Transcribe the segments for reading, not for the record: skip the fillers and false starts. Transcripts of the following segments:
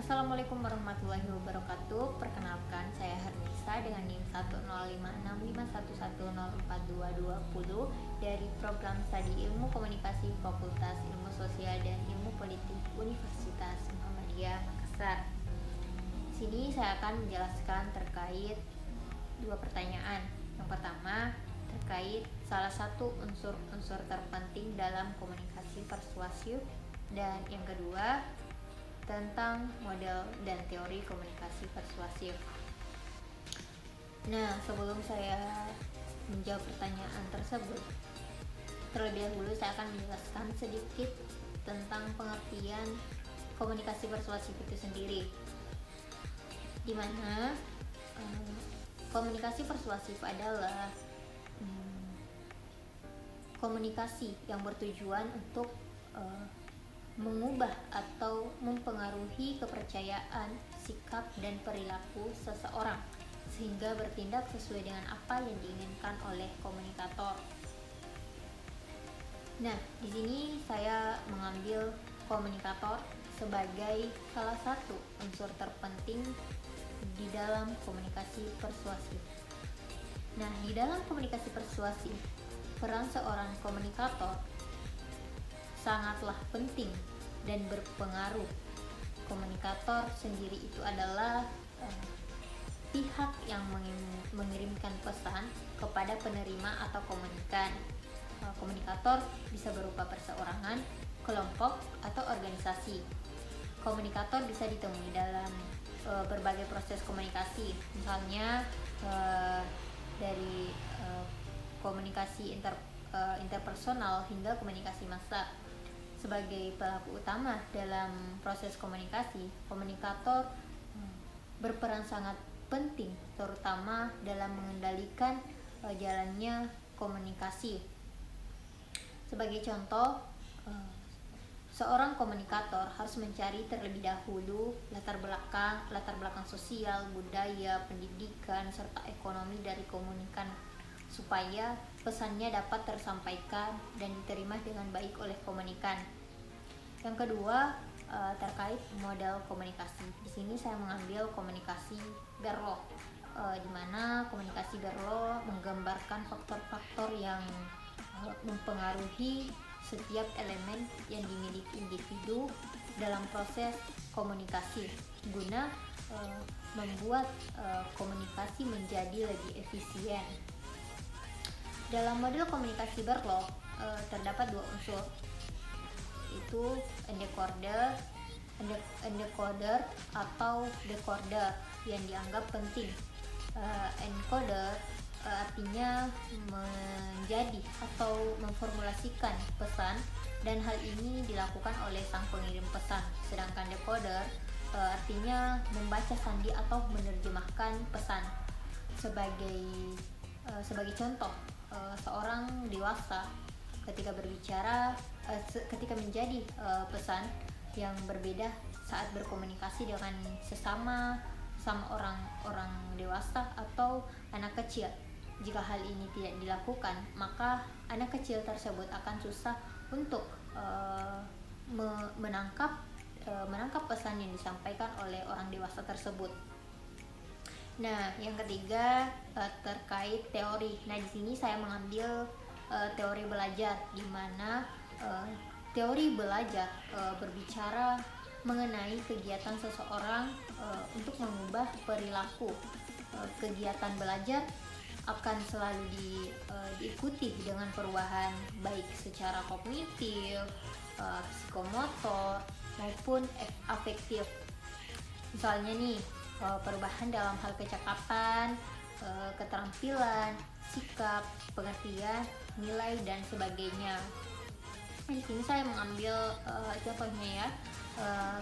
Assalamualaikum warahmatullahi wabarakatuh. Perkenalkan, saya Hernisa dengan NIM 1056511042220 dari program studi Ilmu Komunikasi Fakultas Ilmu Sosial dan Ilmu Politik Universitas Muhammadiyah Makassar. Sini saya akan menjelaskan terkait dua pertanyaan. Yang pertama, terkait salah satu unsur-unsur terpenting dalam komunikasi persuasif, dan yang kedua tentang model dan teori komunikasi persuasif. Nah, sebelum saya menjawab pertanyaan tersebut, terlebih dahulu saya akan menjelaskan sedikit tentang pengertian komunikasi persuasif itu sendiri, di mana komunikasi persuasif adalah komunikasi yang bertujuan untuk mengubah atau mempengaruhi kepercayaan, sikap, dan perilaku seseorang sehingga bertindak sesuai dengan apa yang diinginkan oleh komunikator. Nah, di sini saya mengambil komunikator sebagai salah satu unsur terpenting di dalam komunikasi persuasif. Nah, di dalam komunikasi persuasif, peran seorang komunikator sangatlah penting dan berpengaruh. Komunikator sendiri itu adalah pihak yang mengirimkan pesan kepada penerima atau komunikan. Komunikator bisa berupa perseorangan, kelompok, atau organisasi. Komunikator bisa ditemui dalam berbagai proses komunikasi, misalnya dari komunikasi interpersonal hingga komunikasi massa. Sebagai pelaku utama dalam proses komunikasi, komunikator berperan sangat penting, terutama dalam mengendalikan jalannya komunikasi. Sebagai contoh, seorang komunikator harus mencari terlebih dahulu latar belakang sosial, budaya, pendidikan, serta ekonomi dari komunikan supaya pesannya dapat tersampaikan dan diterima dengan baik oleh komunikan. Yang kedua, terkait model komunikasi. Di sini saya mengambil komunikasi Berlo, di mana komunikasi Berlo menggambarkan faktor-faktor yang mempengaruhi setiap elemen yang dimiliki individu dalam proses komunikasi guna membuat komunikasi menjadi lebih efisien. Dalam model komunikasi Berlo terdapat dua unsur, itu encoder atau decoder yang dianggap penting. Encoder artinya menjadi atau memformulasikan pesan, dan hal ini dilakukan oleh sang pengirim pesan. Sedangkan decoder artinya membaca sandi atau menerjemahkan pesan. Sebagai contoh, seorang dewasa ketika berbicara, ketika menjadi pesan yang berbeda saat berkomunikasi dengan sesama orang dewasa atau anak kecil. Jika hal ini tidak dilakukan, maka anak kecil tersebut akan susah untuk menangkap pesan yang disampaikan oleh orang dewasa tersebut. Nah, yang ketiga terkait teori. Nah, di sini saya mengambil teori belajar, di mana teori belajar berbicara mengenai kegiatan seseorang untuk mengubah perilaku. Kegiatan belajar akan selalu diikuti dengan perubahan baik secara kognitif, psikomotor maupun afektif. Misalnya nih, perubahan dalam hal kecakapan, keterampilan, sikap, pengertian, nilai, dan sebagainya. Di sini saya mengambil contohnya ya,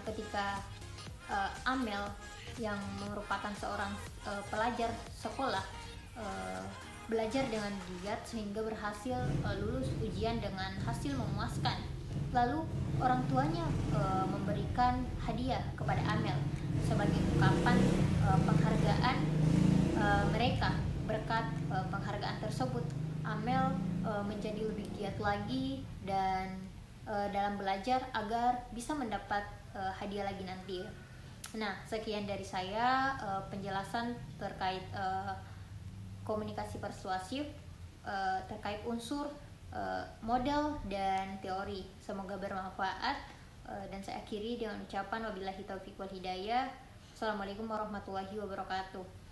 ketika Amel yang merupakan seorang pelajar sekolah belajar dengan giat sehingga berhasil lulus ujian dengan hasil memuaskan. Lalu orang tuanya memberikan hadiah kepada Amel sebagai ungkapan penghargaan mereka. Berkat penghargaan tersebut, Amel menjadi lebih giat lagi dan dalam belajar agar bisa mendapat hadiah lagi nanti. Nah, sekian dari saya penjelasan terkait komunikasi persuasif terkait unsur model dan teori. Semoga bermanfaat dan saya akhiri dengan ucapan wabillahi taufiq wal hidayah. Assalamualaikum warahmatullahi wabarakatuh.